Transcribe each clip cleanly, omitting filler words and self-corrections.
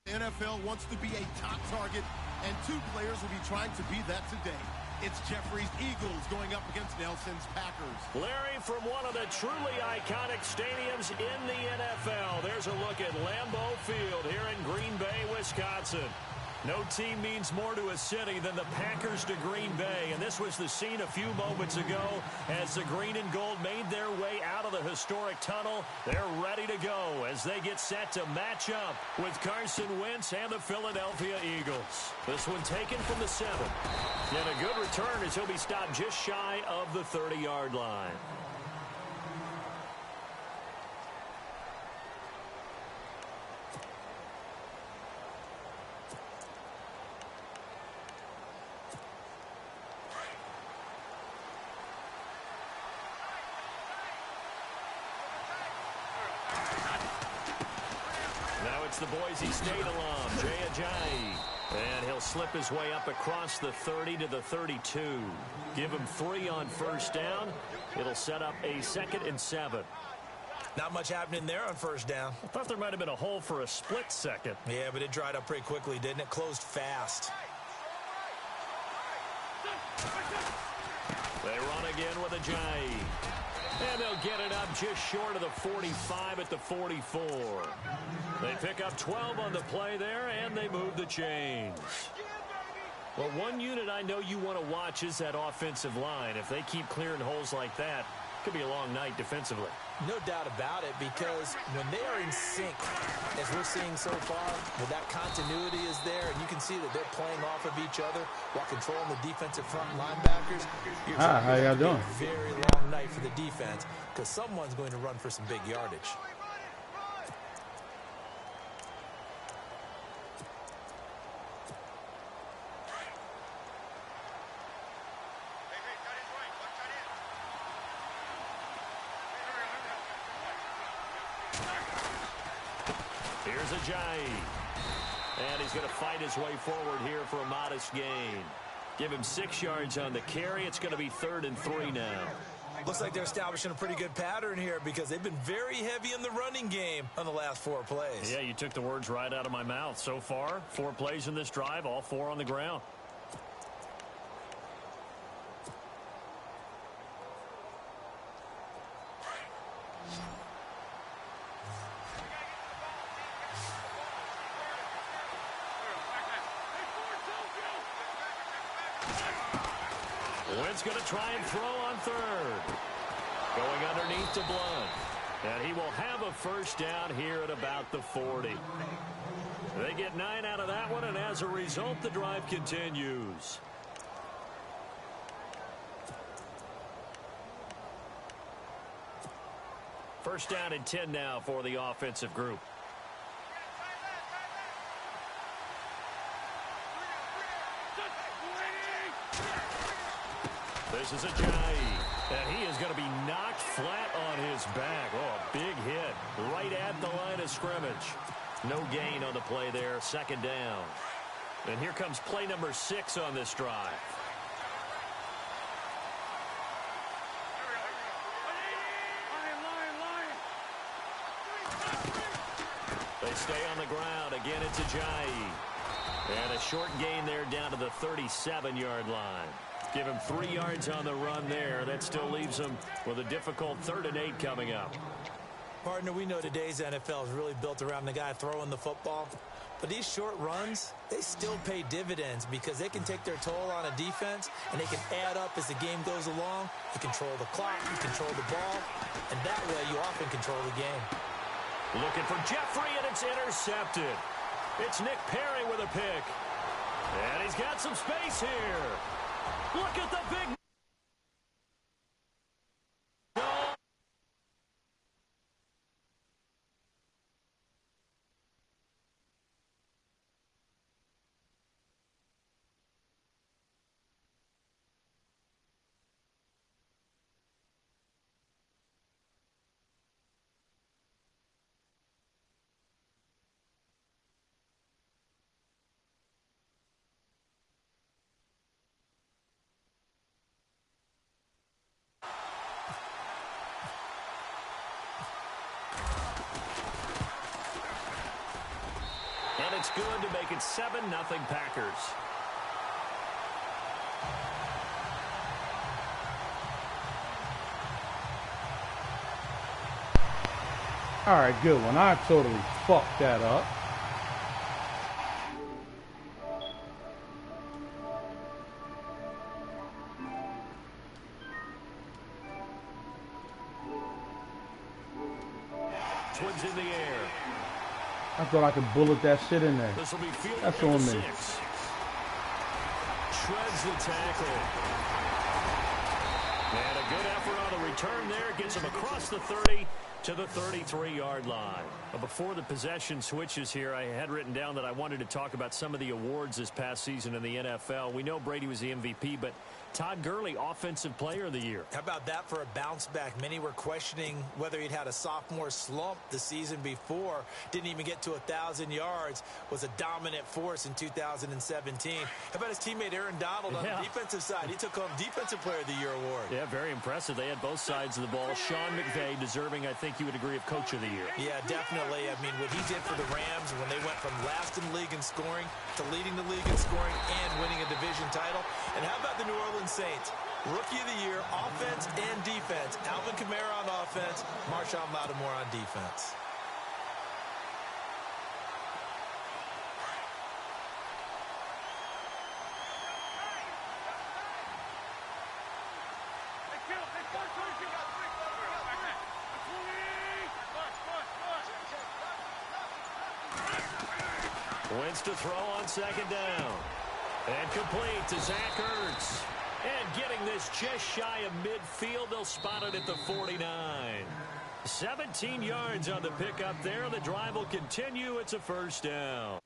The NFL wants to be a top target, and two players will be trying to be that today. It's Jeffrey's Eagles going up against Nelson's Packers. Larry, from one of the truly iconic stadiums in the NFL, there's a look at Lambeau Field here in Green Bay, Wisconsin. No team means more to a city than the Packers to Green Bay, and this was the scene a few moments ago as the green and gold made their way out of the historic tunnel. They're ready to go as they get set to match up with Carson Wentz and the Philadelphia Eagles. This one taken from the 7. And a good return as he'll be stopped just shy of the 30-yard line. It's the Boise State alum, Jay Ajayi. And he'll slip his way up across the 30 to the 32. Give him 3 on first down. It'll set up a 2nd and 7. Not much happening there on first down. I thought there might have been a hole for a split second. Yeah, but it dried up pretty quickly, didn't it? Closed fast. They run again with Ajayi. And they'll get it up just short of the 45 at the 44. They pick up 12 on the play there, and they move the chains. Well, one unit I know you want to watch is that offensive line. If they keep clearing holes like that, it could be a long night defensively. No doubt about it, because when they are in sync, as we're seeing so far, well, that continuity is there, and you can see that they're playing off of each other while controlling the defensive front linebackers. How y'all doing? A very long night for the defense, because someone's going to run for some big yardage. Here's Ajayi. And he's going to fight his way forward here for a modest gain. Give him 6 yards on the carry. It's going to be 3rd and 3 now. Looks like they're establishing a pretty good pattern here because they've been very heavy in the running game on the last 4 plays. Yeah, you took the words right out of my mouth. So far, 4 plays in this drive, all 4 on the ground. Wentz going to try and throw on 3rd. Going underneath to Blunt. And he will have a first down here at about the 40. They get 9 out of that one, and as a result, the drive continues. First down and 10 now for the offensive group. This is Ajayi, and he is going to be knocked flat on his back. Oh, a big hit right at the line of scrimmage. No gain on the play there, 2nd down. And here comes play number 6 on this drive. They stay on the ground. Again, it's Ajayi. And a short gain there down to the 37-yard line. Give him 3 yards on the run there. That still leaves him with a difficult 3rd and 8 coming up. Partner, we know today's NFL is really built around the guy throwing the football. But these short runs, they still pay dividends because they can take their toll on a defense, and they can add up as the game goes along. You control the clock, you control the ball, and that way you often control the game. Looking for Jeffrey, and it's intercepted. It's Nick Perry with a pick. And he's got some space here. Look at the big... That's good to make it 7-0 Packers. All right, good one. I totally fucked that up. Twins in the air. I thought I could bullet that shit in there. This will be field That's on me. 6. Shreds the tackle. And a good effort on the return there. Gets him across the 30 to the 33-yard line. Before the possession switches here, I had written down that I wanted to talk about some of the awards this past season in the NFL. We know Brady was the MVP, but Todd Gurley, Offensive Player of the Year. How about that for a bounce back? Many were questioning whether he'd had a sophomore slump the season before. Didn't even get to 1,000 yards. Was a dominant force in 2017. How about his teammate Aaron Donald on the defensive side? He took home Defensive Player of the Year award. Yeah, very impressive. They had both sides of the ball. Sean McVay deserving, I think you would agree, of Coach of the Year. Yeah, definitely. I mean, what he did for the Rams when they went from last in the league in scoring to leading the league in scoring and winning a division title. And how about the New Orleans Saints? Rookie of the Year, offense and defense. Alvin Kamara on offense, Marshawn Lattimore on defense. Wins to throw on second down. And complete to Zach Ertz. And getting this just shy of midfield, they'll spot it at the 49. 17 yards on the pickup there. The drive will continue. It's a first down.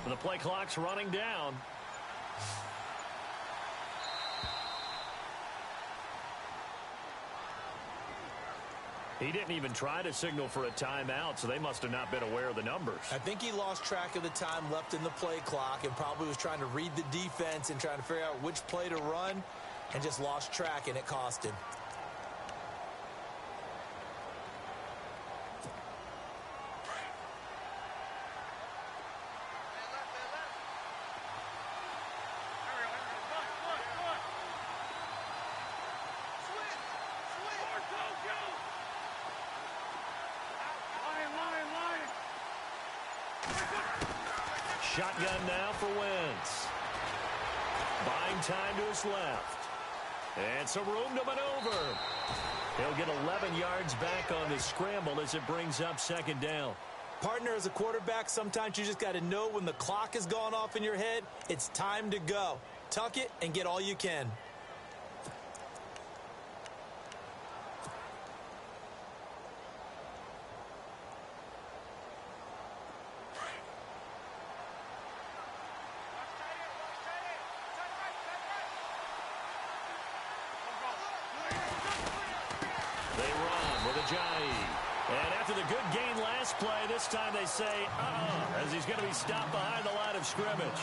The play clock's running down. He didn't even try to signal for a timeout, so they must have not been aware of the numbers. I think he lost track of the time left in the play clock and probably was trying to read the defense and trying to figure out which play to run and just lost track, and it cost him. Shotgun now for Wentz. Buying time to his left. And some room to maneuver. He'll get 11 yards back on the scramble as it brings up second down. Partner, as a quarterback, sometimes you just got to know when the clock has gone off in your head, it's time to go. Tuck it and get all you can. And after the good gain last play, this time they say, as he's going to be stopped behind the line of scrimmage.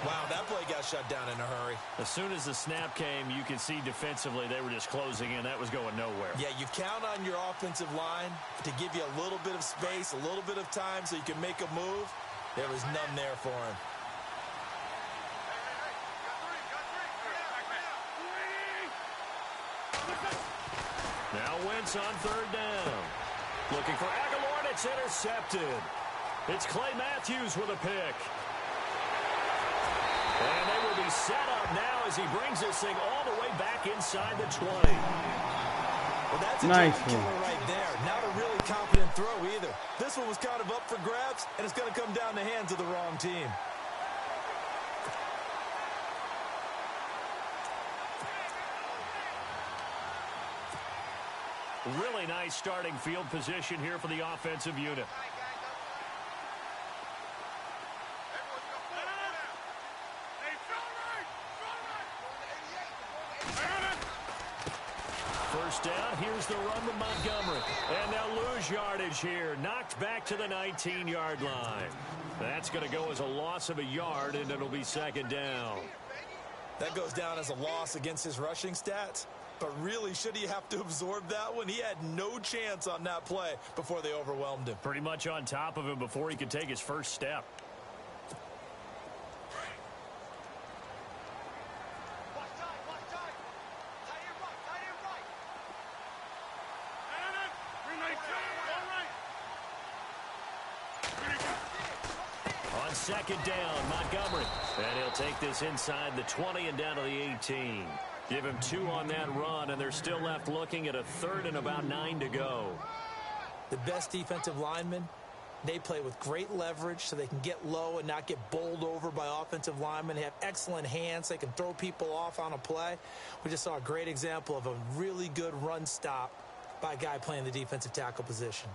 Wow, that play got shut down in a hurry. As soon as the snap came, you could see defensively they were just closing in. That was going nowhere. Yeah, you count on your offensive line to give you a little bit of space, a little bit of time so you can make a move. There was none there for him. Now Wentz on third down. Looking for Aguilar, and it's intercepted. It's Clay Matthews with a pick. And they will be set up now as he brings this thing all the way back inside the 20. Well, that's a nice killer right there. Not a really confident throw either. This one was kind of up for grabs, and it's going to come down the hands of the wrong team. Really nice starting field position here for the offensive unit. First down, here's the run to Montgomery. And they'll lose yardage here. Knocked back to the 19-yard line. That's going to go as a loss of a yard, and it'll be second down. That goes down as a loss against his rushing stats. But really, should he have to absorb that one? He had no chance on that play before they overwhelmed him. Pretty much on top of him before he could take his first step. On second down, Montgomery. And he'll take this inside the 20 and down to the 18. Give him 2 on that run, and they're still left looking at a third and about 9 to go. The best defensive linemen, they play with great leverage so they can get low and not get bowled over by offensive linemen. They have excellent hands. They can throw people off on a play. We just saw a great example of a really good run stop by a guy playing the defensive tackle position.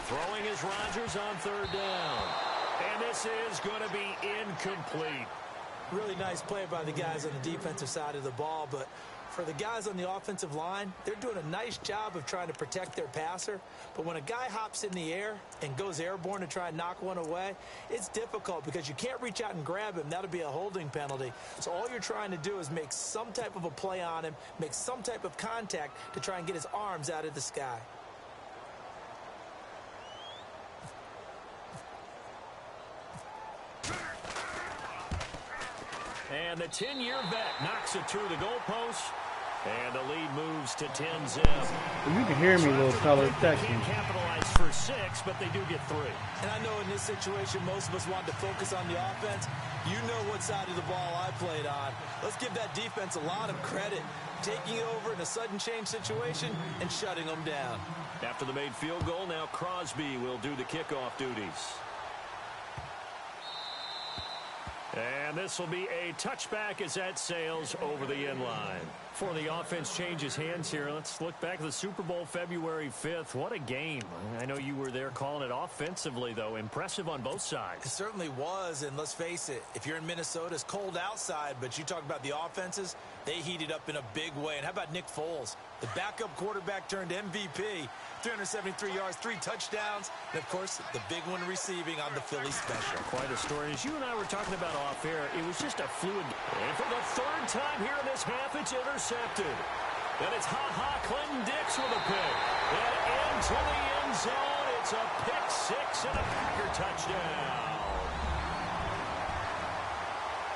Throwing is Rodgers on third down. And this is going to be incomplete. Really nice play by the guys on the defensive side of the ball, but for the guys on the offensive line, they're doing a nice job of trying to protect their passer. But when a guy hops in the air and goes airborne to try and knock one away, it's difficult because you can't reach out and grab him. That'll be a holding penalty. So all you're trying to do is make some type of a play on him, make some type of contact to try and get his arms out of the sky. And the 10-year vet knocks it through the goalpost. And the lead moves to 10-zip. You can hear me, little feller. Text me. Can't capitalize for 6, but they do get 3. And I know in this situation, most of us want to focus on the offense. You know what side of the ball I played on. Let's give that defense a lot of credit. Taking it over in a sudden change situation and shutting them down. After the made field goal, now Crosby will do the kickoff duties. And this will be a touchback as that sails over the end line. Before the offense changes hands here, let's look back at the Super Bowl February 5th. What a game. I know you were there calling it offensively, though. Impressive on both sides. It certainly was, and let's face it, if you're in Minnesota, it's cold outside, but you talk about the offenses, they heated up in a big way. And how about Nick Foles? The backup quarterback turned MVP, 373 yards, 3 touchdowns, and, of course, the big one receiving on the Philly special. Quite a story. As you and I were talking about off air, it was just a fluid. And for the 3rd time here in this half, it's intercepted. Then it's Clinton Dix with a pick. And into the end zone. It's a pick 6 and a Packer touchdown.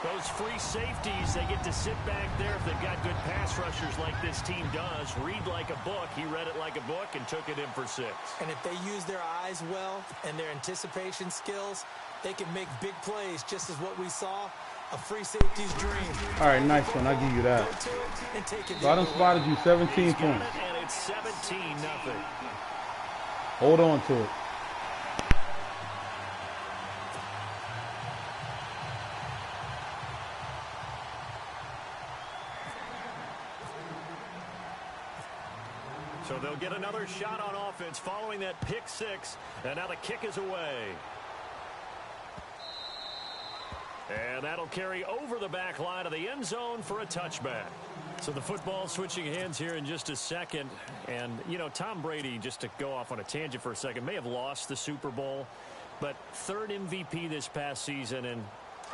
Those free safeties, they get to sit back there if they've got good pass rushers like this team does. Read like a book. He read it like a book and took it in for 6. And if they use their eyes well and their anticipation skills, they can make big plays, just as what we saw, a free safety's dream. All right, nice one. I'll give you that. So I done spotted you 17 points. And it's 17-0. Hold on to it. So they'll get another shot on offense following that pick 6. And now the kick is away. And that'll carry over the back line of the end zone for a touchback. So the football switching hands here in just a second. And, you know, Tom Brady, just to go off on a tangent for a second, may have lost the Super Bowl. But 3rd MVP this past season, and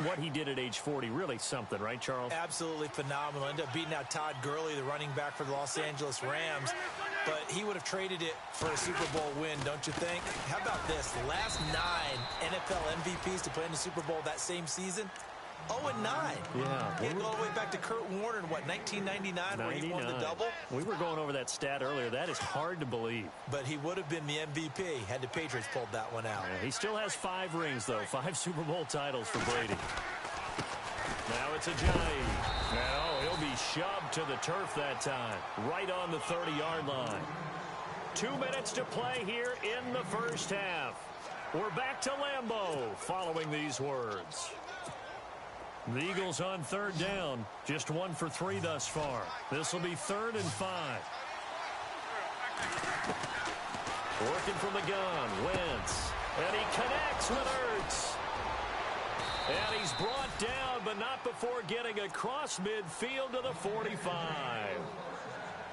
what he did at age 40, really something, right, Charles? Absolutely phenomenal. Ended up beating out Todd Gurley, the running back for the Los Angeles Rams. But he would have traded it for a Super Bowl win, don't you think? How about this? The last 9 NFL MVPs to play in the Super Bowl that same season, 0-9. Yeah. Getting all the way back to Kurt Warner in, what, 1999, where he won the double? We were going over that stat earlier. That is hard to believe. But he would have been the MVP had the Patriots pulled that one out. Yeah, he still has 5 rings, though. 5 Super Bowl titles for Brady. Now it's Ajayi. Now he'll be shoved to the turf that time, right on the 30-yard line. 2 minutes to play here in the first half. We're back to Lambeau following these words. The Eagles on third down, just 1 for 3 thus far. This will be 3rd and 5. Working from the gun, Wentz. And he connects with Ertz. And he's brought down, but not before getting across midfield to the 45.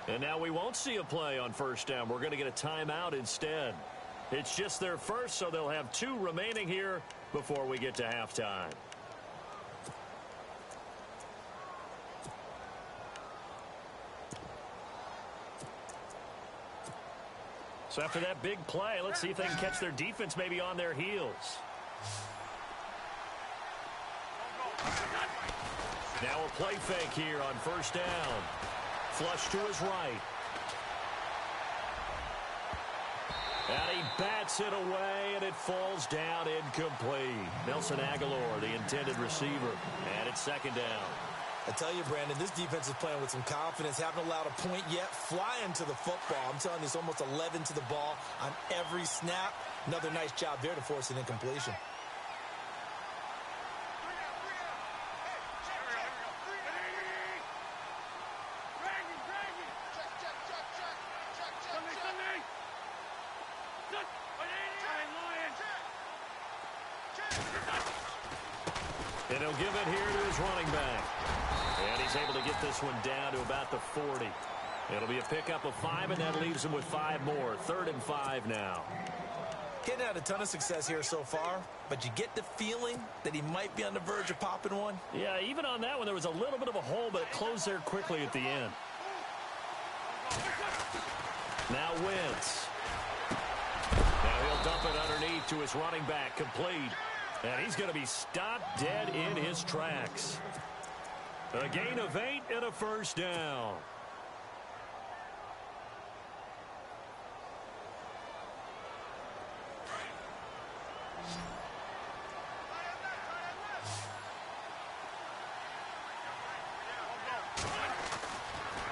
And now we won't see a play on first down. We're going to get a timeout instead. It's just their first, so they'll have 2 remaining here before we get to halftime. So after that big play, let's see if they can catch their defense maybe on their heels. Now a play fake here on first down. Flush to his right. And he bats it away, and it falls down incomplete. Nelson Aguilar, the intended receiver. And it's 2nd down. I tell you, Brandon, this defense is playing with some confidence. Haven't allowed a point yet. Flying to the football. I'm telling you, it's almost 11 to the ball on every snap. Another nice job there to force an incompletion. And he'll give it here to his running back. And he's able to get this one down to about the 40. It'll be a pickup of 5, and that leaves him with 5 more. 3rd and 5 now. Getting out a ton of success here so far, but you get the feeling that he might be on the verge of popping one. Yeah, even on that one, there was a little bit of a hole, but it closed there quickly at the end. Now Wentz. Now he'll dump it underneath to his running back, complete. And he's going to be stopped dead in his tracks. A gain of 8 and a first down.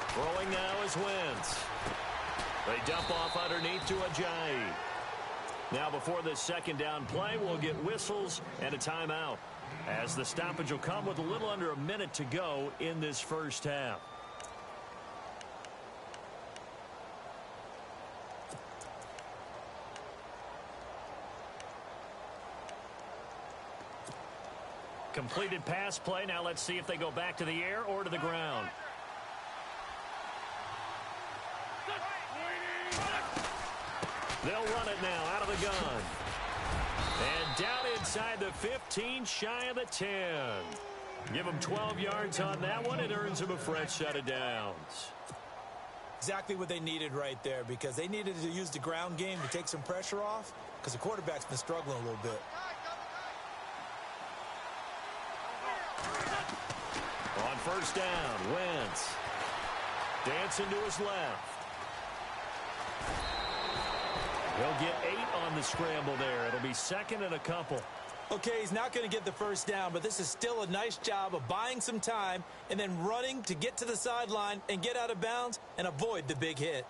Throwing now is Wentz. They dump off underneath to Ajayi. Now before this 2nd down play, we'll get whistles and a timeout, as the stoppage will come with a little under a minute to go in this first half. Completed pass play. Now let's see if they go back to the air or to the ground. They'll run it now out of the gun. And down inside the 15, shy of the 10. Give them 12 yards on that one. It earns them a fresh set of downs. Exactly what they needed right there, because they needed to use the ground game to take some pressure off, because the quarterback's been struggling a little bit. On first down, Wentz. Dancing to his left. He'll get 8 on the scramble there. It'll be 2nd and a couple. Okay, he's not going to get the first down, but this is still a nice job of buying some time and then running to get to the sideline and get out of bounds and avoid the big hit.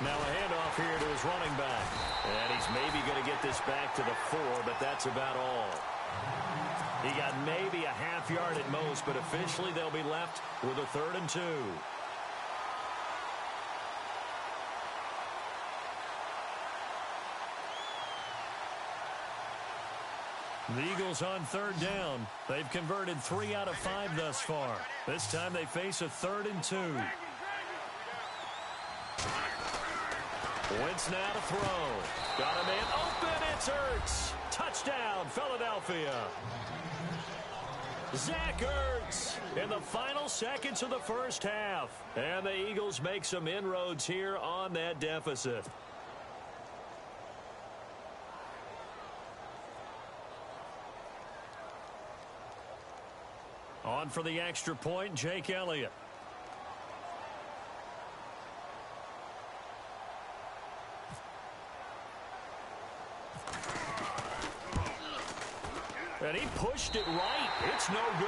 Now a handoff here to his running back. And he's maybe going to get this back to the 4, but that's about all. He got maybe a half yard at most, but officially they'll be left with a 3rd and 2. The Eagles on 3rd down. They've converted 3 out of 5 thus far. This time they face a 3rd and 2. Wentz now to throw. Got a man open. It's Ertz. Touchdown, Philadelphia. Zach Ertz in the final seconds of the first half. And the Eagles make some inroads here on that deficit. On for the extra point, Jake Elliott. And he pushed it right. It's no good.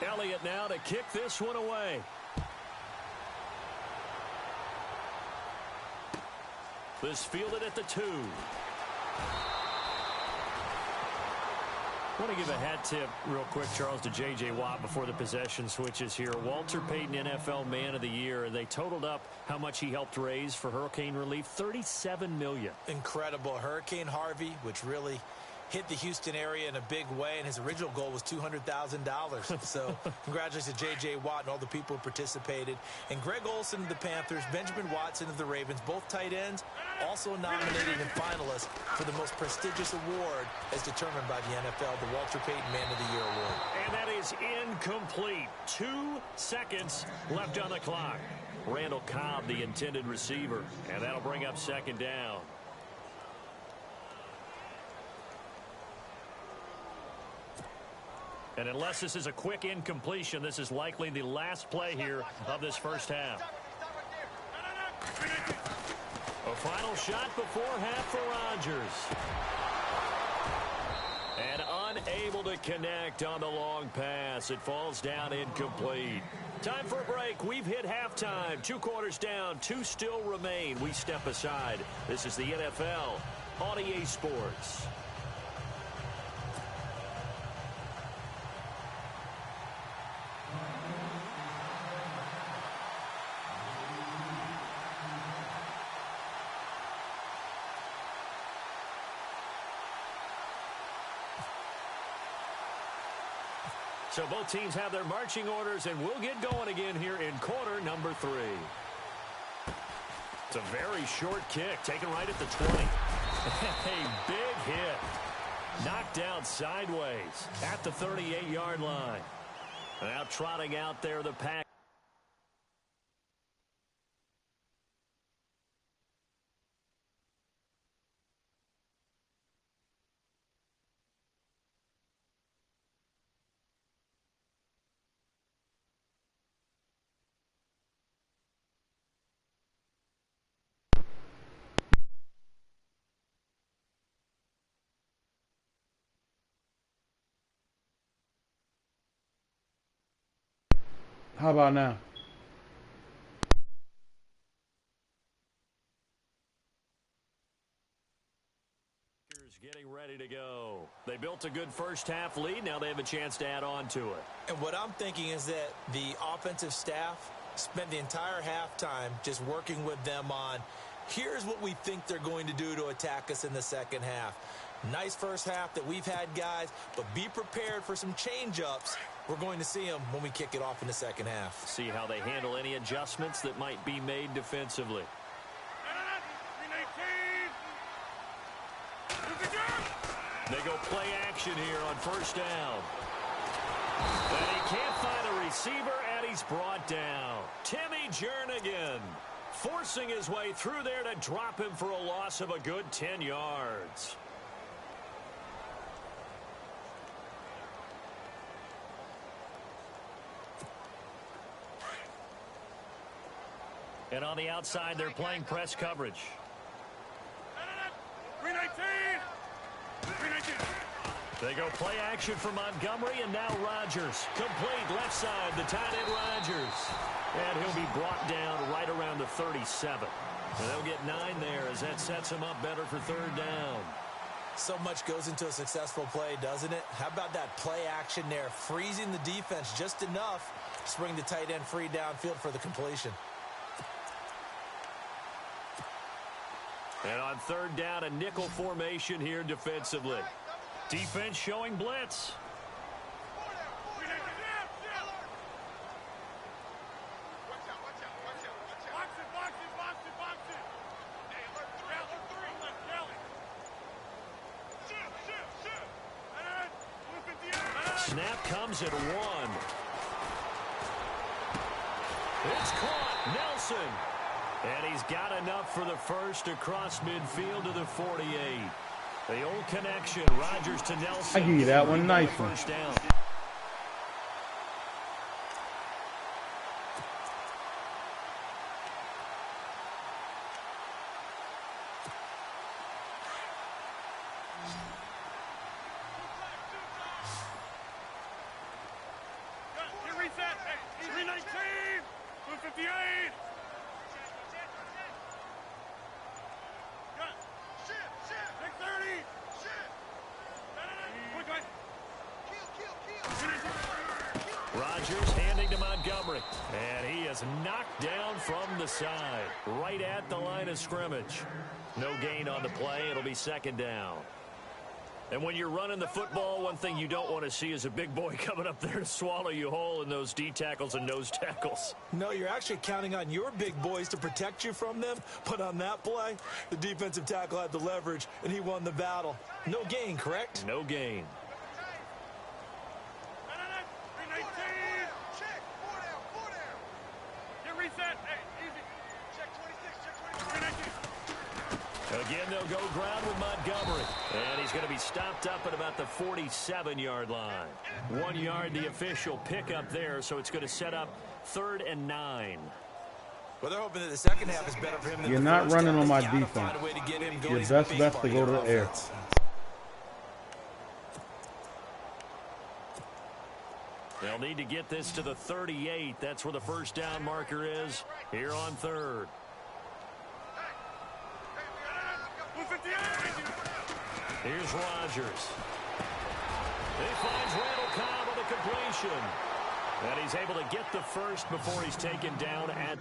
Elliott now to kick this one away. This fielded at the 2. I want to give a hat tip real quick, Charles, to J.J. Watt before the possession switches here. Walter Payton, NFL Man of the Year. They totaled up how much he helped raise for hurricane relief, $37 million. Incredible. Hurricane Harvey, which really hit the Houston area in a big way, and his original goal was $200,000. So congratulations to J.J. Watt and all the people who participated. And Greg Olsen of the Panthers, Benjamin Watson of the Ravens, both tight ends, also nominated and finalists for the most prestigious award as determined by the NFL, the Walter Payton Man of the Year Award. And that is incomplete. 2 seconds left on the clock. Randall Cobb, the intended receiver, and that'll bring up second down. And unless this is a quick incompletion, this is likely the last play here of this first half. A final shot before half for Rodgers. And unable to connect on the long pass. It falls down incomplete. Time for a break. We've hit halftime. 2 quarters down. 2 still remain. We step aside. This is the NFL on EA Sports. So both teams have their marching orders, and we'll get going again here in quarter number 3. It's a very short kick, taken right at the 20. A big hit. Knocked down sideways at the 38-yard line. Now trotting out there the pack. How about now? Getting ready to go. They built a good first half lead. Now they have a chance to add on to it. And what I'm thinking is that the offensive staff spent the entire halftime just working with them on, here's what we think they're going to do to attack us in the second half. Nice first half that we've had, guys, but be prepared for some change-ups. We're going to see them when we kick it off in the second half. See how they handle any adjustments that might be made defensively. They go play action here on first down. And he can't find a receiver, and he's brought down. Timmy Jernigan forcing his way through there to drop him for a loss of a good 10 yards. And on the outside, they're playing press coverage. They go play action for Montgomery, and now Rodgers. Complete left side, the tight end Rodgers. And he'll be brought down right around the 37. And they'll get 9 there as that sets him up better for third down. So much goes into a successful play, doesn't it? How about that play action there, freezing the defense just enough to bring the tight end free downfield for the completion. And on third down, a nickel formation here defensively. Defense showing blitz. Snap comes at 1. It's caught. Nelson. And he's got enough for the first across midfield to the 48. The old connection, Rodgers to Nelson. I give you that one. Nice one. First down. Rodgers handing to Montgomery. And he is knocked down from the side, right at the line of scrimmage. No gain on the play. It'll be second down. And when you're running the football, one thing you don't want to see is a big boy coming up there to swallow you whole in those D tackles and nose tackles. No, you're actually counting on your big boys to protect you from them. But on that play, the defensive tackle had the leverage, and he won the battle. No gain, correct? No gain. Again, they'll go ground with Montgomery. And he's going to be stopped up at about the 47-yard line. 1 yard, the official pickup there, so it's going to set up 3rd and 9. Well, they're hoping that the second half is better for him than You're the not first running half. on my They gotta defense. find a way to get him going. Your He's best a big bet to part go of to their the air. offense. They'll need to get this to the 38. That's where the first down marker is here on 3rd. Here's Rodgers. He finds Randall Cobb with a completion. And he's able to get the first before he's taken down at...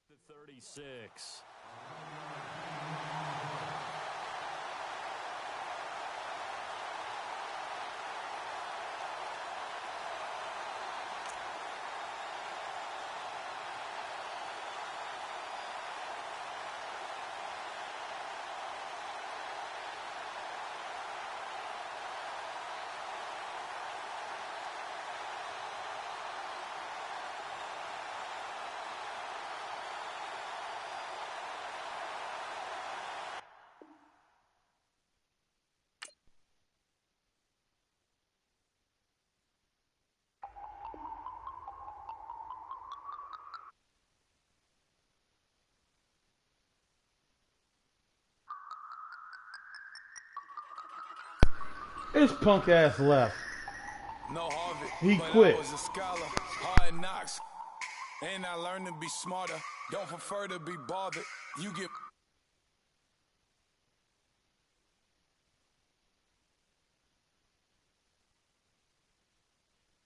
the 36. His punk ass left. No Harvard, He but quit. I was a scholar, hard knocks, and I learned to be smarter. Don't prefer to be bothered. You get